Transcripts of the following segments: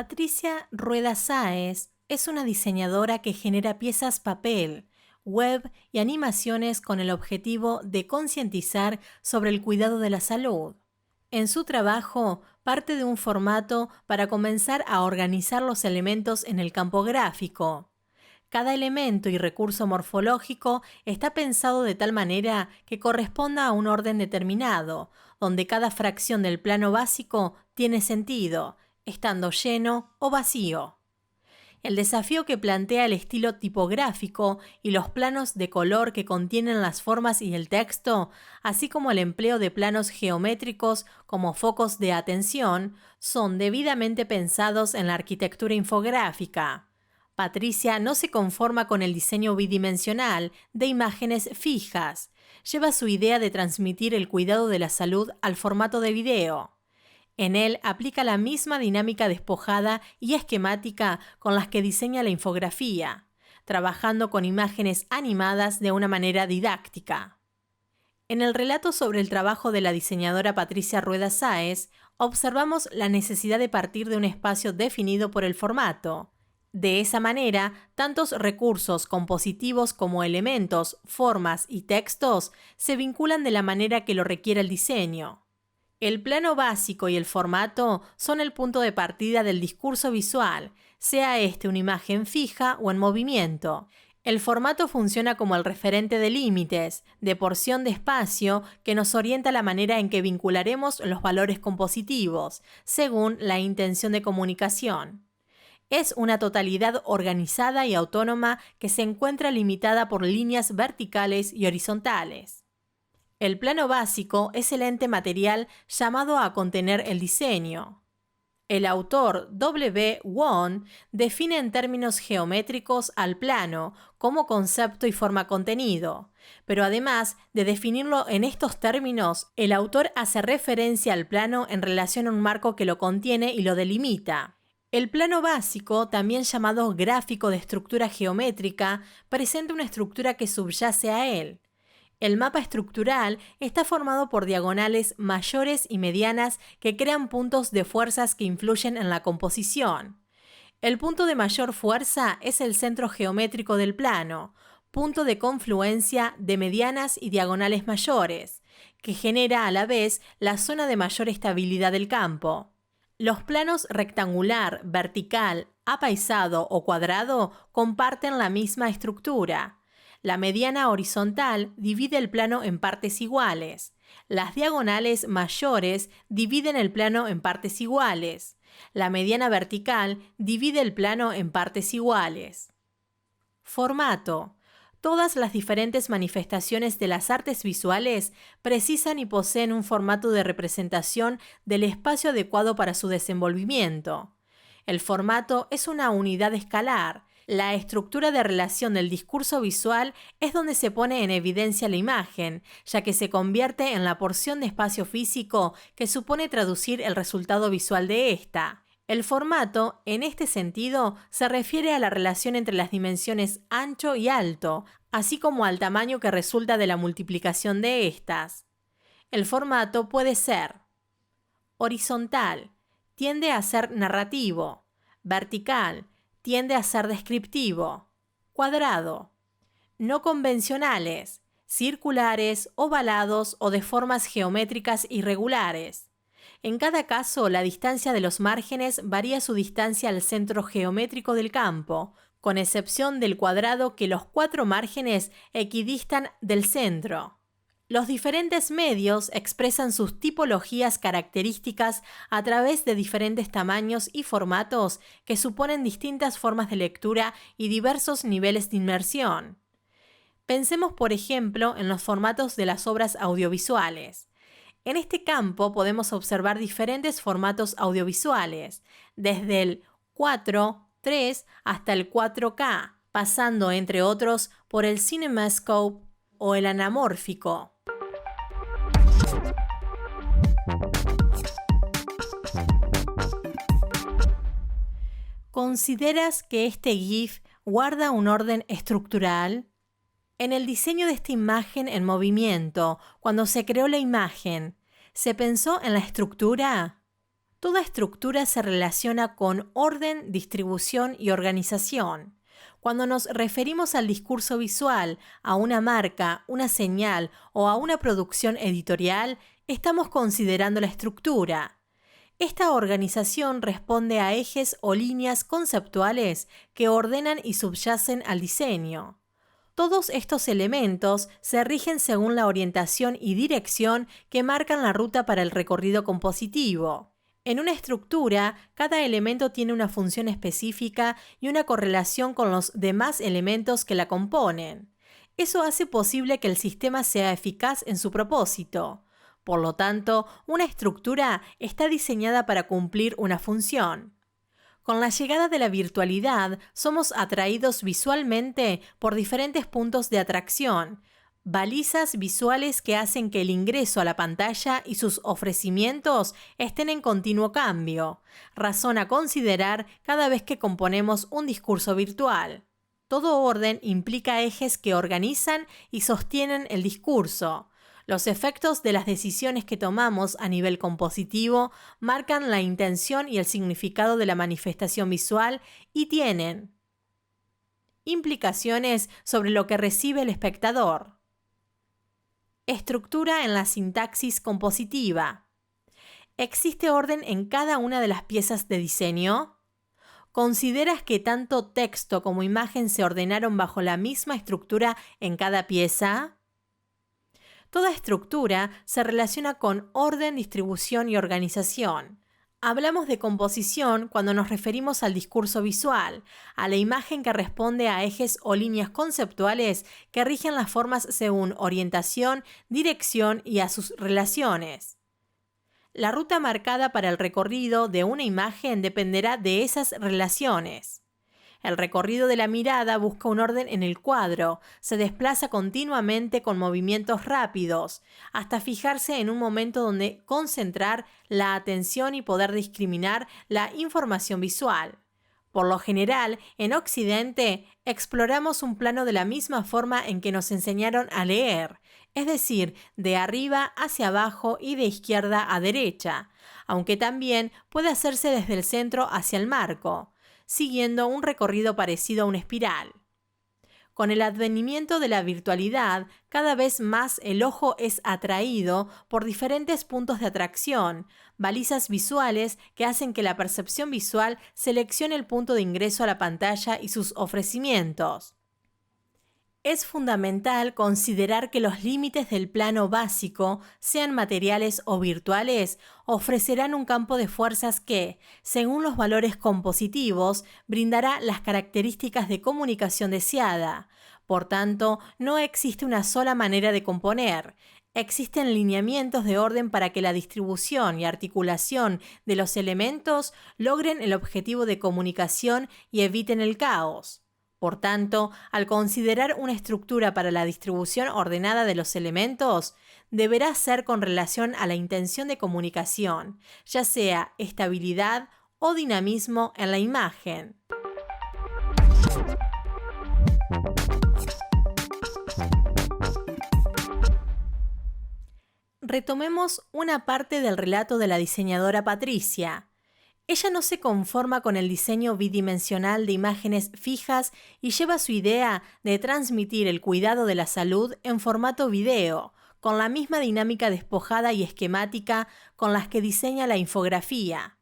Patricia Rueda Sáez es una diseñadora que genera piezas papel, web y animaciones con el objetivo de concientizar sobre el cuidado de la salud. En su trabajo, parte de un formato para comenzar a organizar los elementos en el campo gráfico. Cada elemento y recurso morfológico está pensado de tal manera que corresponda a un orden determinado, donde cada fracción del plano básico tiene sentido, estando lleno o vacío. El desafío que plantea el estilo tipográfico y los planos de color que contienen las formas y el texto, así como el empleo de planos geométricos como focos de atención, son debidamente pensados en la arquitectura infográfica. Patricia no se conforma con el diseño bidimensional de imágenes fijas. Lleva su idea de transmitir el cuidado de la salud al formato de video. En él aplica la misma dinámica despojada y esquemática con las que diseña la infografía, trabajando con imágenes animadas de una manera didáctica. En el relato sobre el trabajo de la diseñadora Patricia Rueda Sáez, observamos la necesidad de partir de un espacio definido por el formato. De esa manera, tantos recursos compositivos como elementos, formas y textos se vinculan de la manera que lo requiere el diseño. El plano básico y el formato son el punto de partida del discurso visual, sea este una imagen fija o en movimiento. El formato funciona como el referente de límites, de porción de espacio que nos orienta la manera en que vincularemos los valores compositivos, según la intención de comunicación. Es una totalidad organizada y autónoma que se encuentra limitada por líneas verticales y horizontales. El plano básico es el ente material llamado a contener el diseño. El autor W. Won define en términos geométricos al plano como concepto y forma contenido, pero además de definirlo en estos términos, el autor hace referencia al plano en relación a un marco que lo contiene y lo delimita. El plano básico, también llamado gráfico de estructura geométrica, presenta una estructura que subyace a él. El mapa estructural está formado por diagonales mayores y medianas que crean puntos de fuerzas que influyen en la composición. El punto de mayor fuerza es el centro geométrico del plano, punto de confluencia de medianas y diagonales mayores, que genera a la vez la zona de mayor estabilidad del campo. Los planos rectangular, vertical, apaisado o cuadrado comparten la misma estructura. La mediana horizontal divide el plano en partes iguales. Las diagonales mayores dividen el plano en partes iguales. La mediana vertical divide el plano en partes iguales. Formato. Todas las diferentes manifestaciones de las artes visuales precisan y poseen un formato de representación del espacio adecuado para su desenvolvimiento. El formato es una unidad escalar. La estructura de relación del discurso visual es donde se pone en evidencia la imagen, ya que se convierte en la porción de espacio físico que supone traducir el resultado visual de ésta. El formato, en este sentido, se refiere a la relación entre las dimensiones ancho y alto, así como al tamaño que resulta de la multiplicación de estas. El formato puede ser horizontal, tiende a ser narrativo; vertical, tiende a ser descriptivo; cuadrado. No convencionales, circulares, ovalados o de formas geométricas irregulares. En cada caso, la distancia de los márgenes varía su distancia al centro geométrico del campo, con excepción del cuadrado que los 4 márgenes equidistan del centro. Los diferentes medios expresan sus tipologías características a través de diferentes tamaños y formatos que suponen distintas formas de lectura y diversos niveles de inmersión. Pensemos, por ejemplo, en los formatos de las obras audiovisuales. En este campo podemos observar diferentes formatos audiovisuales, desde el 4:3 hasta el 4K, pasando, entre otros, por el CinemaScope o el anamórfico. ¿Consideras que este GIF guarda un orden estructural? En el diseño de esta imagen en movimiento, cuando se creó la imagen, ¿se pensó en la estructura? Toda estructura se relaciona con orden, distribución y organización. Cuando nos referimos al discurso visual, a una marca, una señal o a una producción editorial, estamos considerando la estructura. Esta organización responde a ejes o líneas conceptuales que ordenan y subyacen al diseño. Todos estos elementos se rigen según la orientación y dirección que marcan la ruta para el recorrido compositivo. En una estructura, cada elemento tiene una función específica y una correlación con los demás elementos que la componen. Eso hace posible que el sistema sea eficaz en su propósito. Por lo tanto, una estructura está diseñada para cumplir una función. Con la llegada de la virtualidad, somos atraídos visualmente por diferentes puntos de atracción, balizas visuales que hacen que el ingreso a la pantalla y sus ofrecimientos estén en continuo cambio, razón a considerar cada vez que componemos un discurso virtual. Todo orden implica ejes que organizan y sostienen el discurso. Los efectos de las decisiones que tomamos a nivel compositivo marcan la intención y el significado de la manifestación visual y tienen implicaciones sobre lo que recibe el espectador. Estructura en la sintaxis compositiva. ¿Existe orden en cada una de las piezas de diseño? ¿Consideras que tanto texto como imagen se ordenaron bajo la misma estructura en cada pieza? Toda estructura se relaciona con orden, distribución y organización. Hablamos de composición cuando nos referimos al discurso visual, a la imagen que responde a ejes o líneas conceptuales que rigen las formas según orientación, dirección y a sus relaciones. La ruta marcada para el recorrido de una imagen dependerá de esas relaciones. El recorrido de la mirada busca un orden en el cuadro, se desplaza continuamente con movimientos rápidos, hasta fijarse en un momento donde concentrar la atención y poder discriminar la información visual. Por lo general, en Occidente, exploramos un plano de la misma forma en que nos enseñaron a leer, es decir, de arriba hacia abajo y de izquierda a derecha, aunque también puede hacerse desde el centro hacia el marco, siguiendo un recorrido parecido a una espiral. Con el advenimiento de la virtualidad, cada vez más el ojo es atraído por diferentes puntos de atracción, balizas visuales que hacen que la percepción visual seleccione el punto de ingreso a la pantalla y sus ofrecimientos. Es fundamental considerar que los límites del plano básico, sean materiales o virtuales, ofrecerán un campo de fuerzas que, según los valores compositivos, brindará las características de comunicación deseada. Por tanto, no existe una sola manera de componer. Existen lineamientos de orden para que la distribución y articulación de los elementos logren el objetivo de comunicación y eviten el caos. Por tanto, al considerar una estructura para la distribución ordenada de los elementos, deberá ser con relación a la intención de comunicación, ya sea estabilidad o dinamismo en la imagen. Retomemos una parte del relato de la diseñadora Patricia. Ella no se conforma con el diseño bidimensional de imágenes fijas y lleva su idea de transmitir el cuidado de la salud en formato video, con la misma dinámica despojada y esquemática con las que diseña la infografía.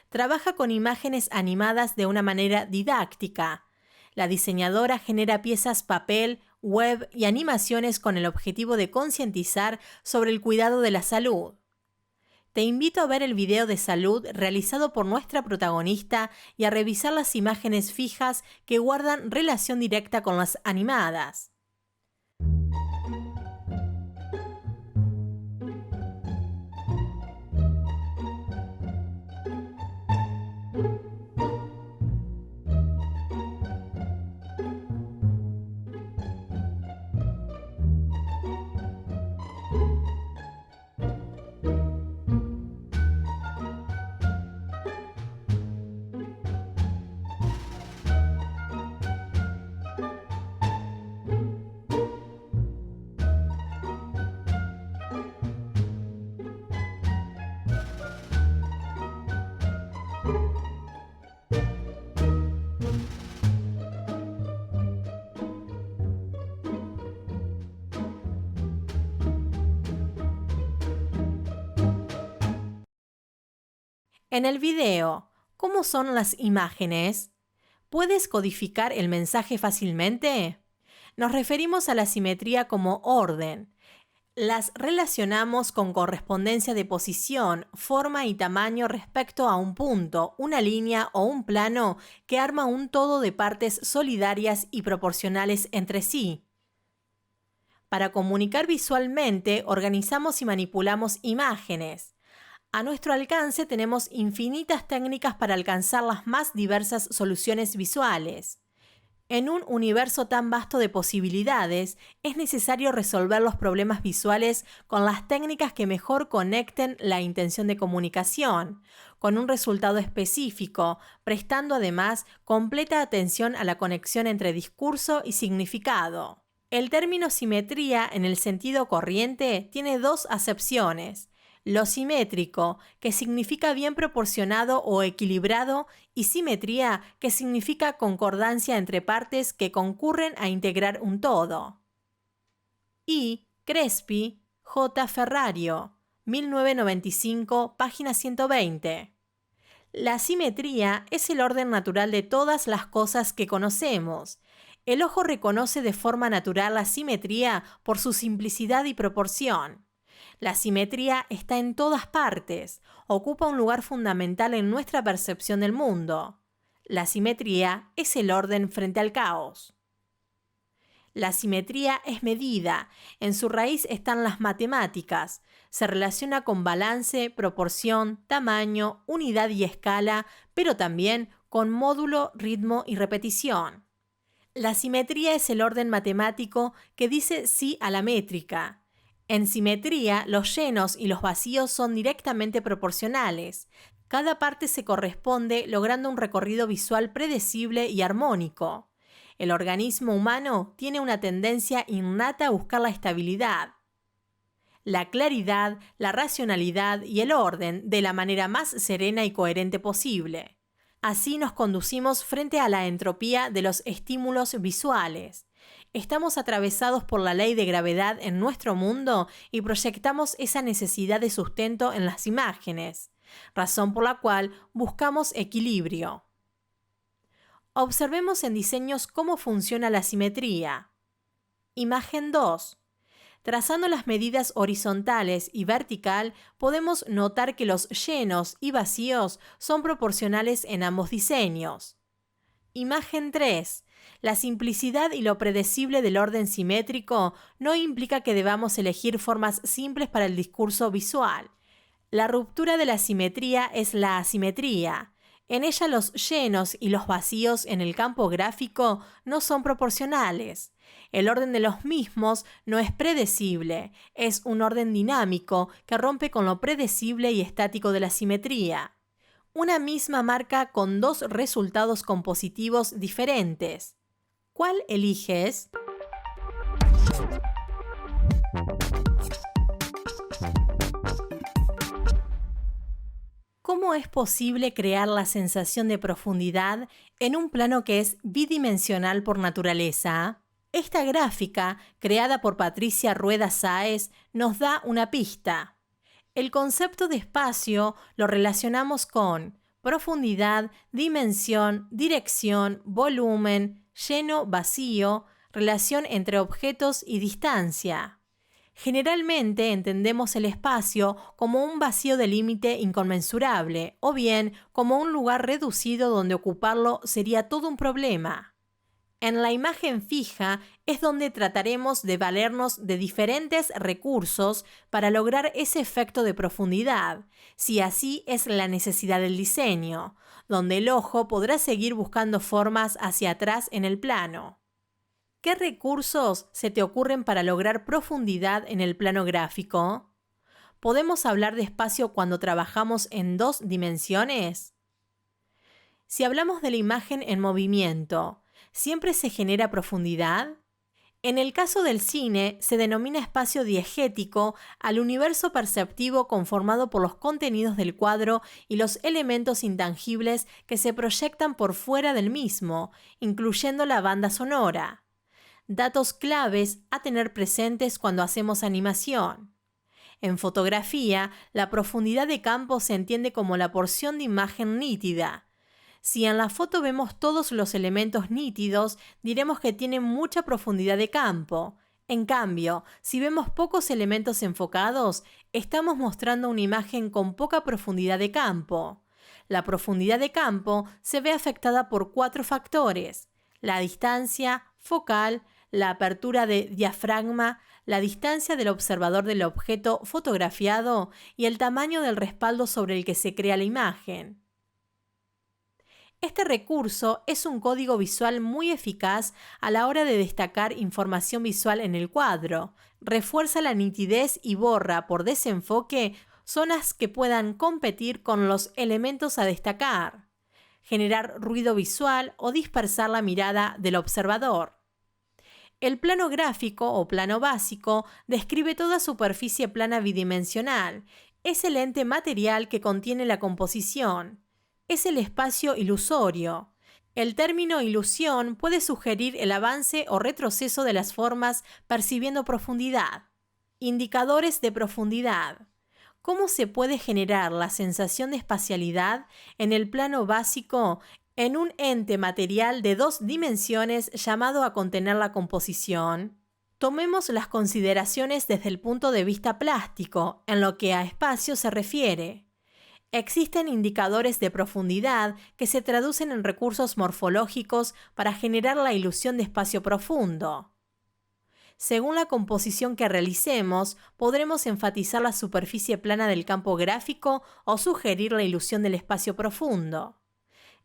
Trabaja con imágenes animadas de una manera didáctica. La diseñadora genera piezas papel, web y animaciones con el objetivo de concientizar sobre el cuidado de la salud. Te invito a ver el video de salud realizado por nuestra protagonista y a revisar las imágenes fijas que guardan relación directa con las animadas. En el video, ¿cómo son las imágenes? ¿Puedes codificar el mensaje fácilmente? Nos referimos a la simetría como orden. Las relacionamos con correspondencia de posición, forma y tamaño respecto a un punto, una línea o un plano que arma un todo de partes solidarias y proporcionales entre sí. Para comunicar visualmente, organizamos y manipulamos imágenes. A nuestro alcance tenemos infinitas técnicas para alcanzar las más diversas soluciones visuales. En un universo tan vasto de posibilidades, es necesario resolver los problemas visuales con las técnicas que mejor conecten la intención de comunicación, con un resultado específico, prestando además completa atención a la conexión entre discurso y significado. El término simetría en el sentido corriente tiene dos acepciones: lo simétrico, que significa bien proporcionado o equilibrado, y simetría, que significa concordancia entre partes que concurren a integrar un todo. Y Crespi, J. Ferrario, 1995, página 120. La simetría es el orden natural de todas las cosas que conocemos. El ojo reconoce de forma natural la simetría por su simplicidad y proporción. La simetría está en todas partes, ocupa un lugar fundamental en nuestra percepción del mundo. La simetría es el orden frente al caos. La simetría es medida, en su raíz están las matemáticas, se relaciona con balance, proporción, tamaño, unidad y escala, pero también con módulo, ritmo y repetición. La simetría es el orden matemático que dice sí a la métrica. En simetría, los llenos y los vacíos son directamente proporcionales. Cada parte se corresponde logrando un recorrido visual predecible y armónico. El organismo humano tiene una tendencia innata a buscar la estabilidad, la claridad, la racionalidad y el orden de la manera más serena y coherente posible. Así nos conducimos frente a la entropía de los estímulos visuales. Estamos atravesados por la ley de gravedad en nuestro mundo y proyectamos esa necesidad de sustento en las imágenes, razón por la cual buscamos equilibrio. Observemos en diseños cómo funciona la simetría. Imagen 2. Trazando las medidas horizontales y vertical, podemos notar que los llenos y vacíos son proporcionales en ambos diseños. Imagen 3. La simplicidad y lo predecible del orden simétrico no implica que debamos elegir formas simples para el discurso visual. La ruptura de la simetría es la asimetría. En ella los llenos y los vacíos en el campo gráfico no son proporcionales. El orden de los mismos no es predecible, es un orden dinámico que rompe con lo predecible y estático de la simetría. Una misma marca con dos resultados compositivos diferentes. ¿Cuál eliges? ¿Cómo es posible crear la sensación de profundidad en un plano que es bidimensional por naturaleza? Esta gráfica, creada por Patricia Rueda Sáez, nos da una pista. El concepto de espacio lo relacionamos con profundidad, dimensión, dirección, volumen, lleno, vacío, relación entre objetos y distancia. Generalmente entendemos el espacio como un vacío de límite inconmensurable, o bien como un lugar reducido donde ocuparlo sería todo un problema. En la imagen fija es donde trataremos de valernos de diferentes recursos para lograr ese efecto de profundidad, si así es la necesidad del diseño, donde el ojo podrá seguir buscando formas hacia atrás en el plano. ¿Qué recursos se te ocurren para lograr profundidad en el plano gráfico? ¿Podemos hablar de espacio cuando trabajamos en dos dimensiones? Si hablamos de la imagen en movimiento, ¿siempre se genera profundidad? En el caso del cine, se denomina espacio diegético al universo perceptivo conformado por los contenidos del cuadro y los elementos intangibles que se proyectan por fuera del mismo, incluyendo la banda sonora. Datos claves a tener presentes cuando hacemos animación. En fotografía, la profundidad de campo se entiende como la porción de imagen nítida. Si en la foto vemos todos los elementos nítidos, diremos que tiene mucha profundidad de campo. En cambio, si vemos pocos elementos enfocados, estamos mostrando una imagen con poca profundidad de campo. La profundidad de campo se ve afectada por 4 factores: la distancia focal, la apertura de diafragma, la distancia del observador del objeto fotografiado y el tamaño del respaldo sobre el que se crea la imagen. Este recurso es un código visual muy eficaz a la hora de destacar información visual en el cuadro. Refuerza la nitidez y borra por desenfoque zonas que puedan competir con los elementos a destacar, generar ruido visual o dispersar la mirada del observador. El plano gráfico o plano básico describe toda superficie plana bidimensional. Es el ente material que contiene la composición. Es el espacio ilusorio. El término ilusión puede sugerir el avance o retroceso de las formas percibiendo profundidad. Indicadores de profundidad. ¿Cómo se puede generar la sensación de espacialidad en el plano básico en un ente material de 2 dimensiones llamado a contener la composición? Tomemos las consideraciones desde el punto de vista plástico, en lo que a espacio se refiere. Existen indicadores de profundidad que se traducen en recursos morfológicos para generar la ilusión de espacio profundo. Según la composición que realicemos, podremos enfatizar la superficie plana del campo gráfico o sugerir la ilusión del espacio profundo.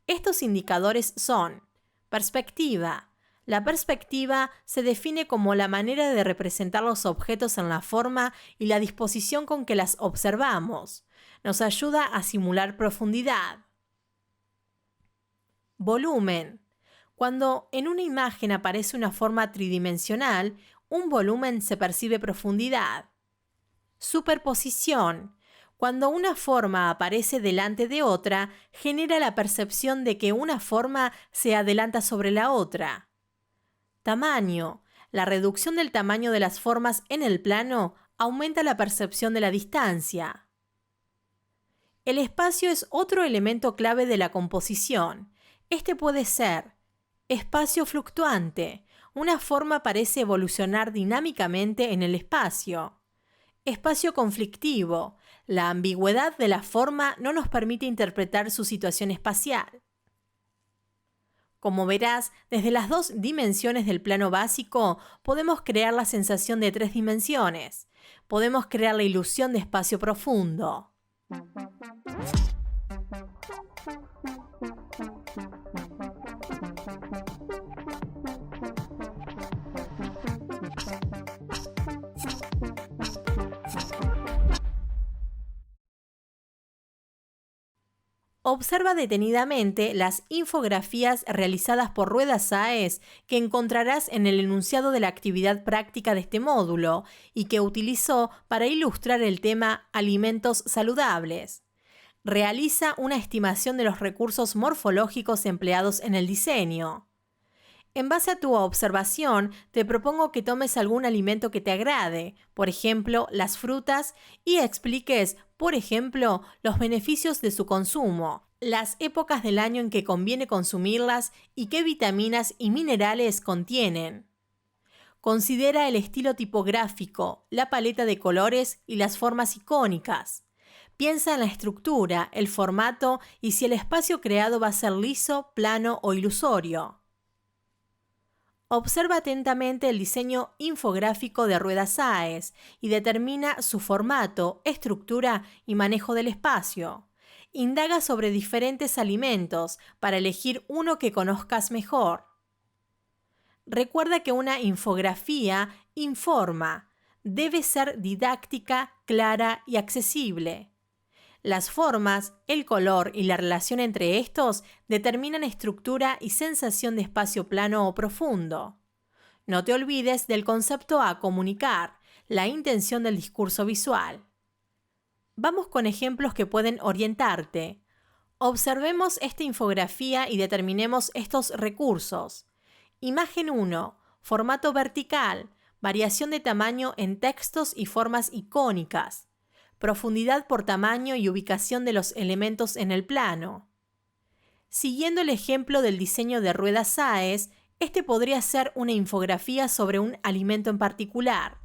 Estos indicadores son: perspectiva. La perspectiva se define como la manera de representar los objetos en la forma y la disposición con que las observamos. Nos ayuda a simular profundidad. Volumen. Cuando en una imagen aparece una forma tridimensional, un volumen se percibe profundidad. Superposición. Cuando una forma aparece delante de otra, genera la percepción de que una forma se adelanta sobre la otra. Tamaño. La reducción del tamaño de las formas en el plano aumenta la percepción de la distancia. El espacio es otro elemento clave de la composición. Este puede ser espacio fluctuante. Una forma parece evolucionar dinámicamente en el espacio. Espacio conflictivo. La ambigüedad de la forma no nos permite interpretar su situación espacial. Como verás, desde las 2 dimensiones del plano básico podemos crear la sensación de 3 dimensiones. Podemos crear la ilusión de espacio profundo. Observa detenidamente las infografías realizadas por Rueda Sáez que encontrarás en el enunciado de la actividad práctica de este módulo y que utilizó para ilustrar el tema alimentos saludables. Realiza una estimación de los recursos morfológicos empleados en el diseño. En base a tu observación, te propongo que tomes algún alimento que te agrade, por ejemplo, las frutas, y expliques, por ejemplo, los beneficios de su consumo, las épocas del año en que conviene consumirlas y qué vitaminas y minerales contienen. Considera el estilo tipográfico, la paleta de colores y las formas icónicas. Piensa en la estructura, el formato y si el espacio creado va a ser liso, plano o ilusorio. Observa atentamente el diseño infográfico de Rueda Sáez y determina su formato, estructura y manejo del espacio. Indaga sobre diferentes alimentos para elegir uno que conozcas mejor. Recuerda que una infografía informa, debe ser didáctica, clara y accesible. Las formas, el color y la relación entre estos determinan estructura y sensación de espacio plano o profundo. No te olvides del concepto a comunicar, la intención del discurso visual. Vamos con ejemplos que pueden orientarte. Observemos esta infografía y determinemos estos recursos. Imagen 1. Formato vertical, variación de tamaño en textos y formas icónicas. profundidad por tamaño y ubicación de los elementos en el plano. Siguiendo el ejemplo del diseño de ruedas SAES, este podría ser una infografía sobre un alimento en particular.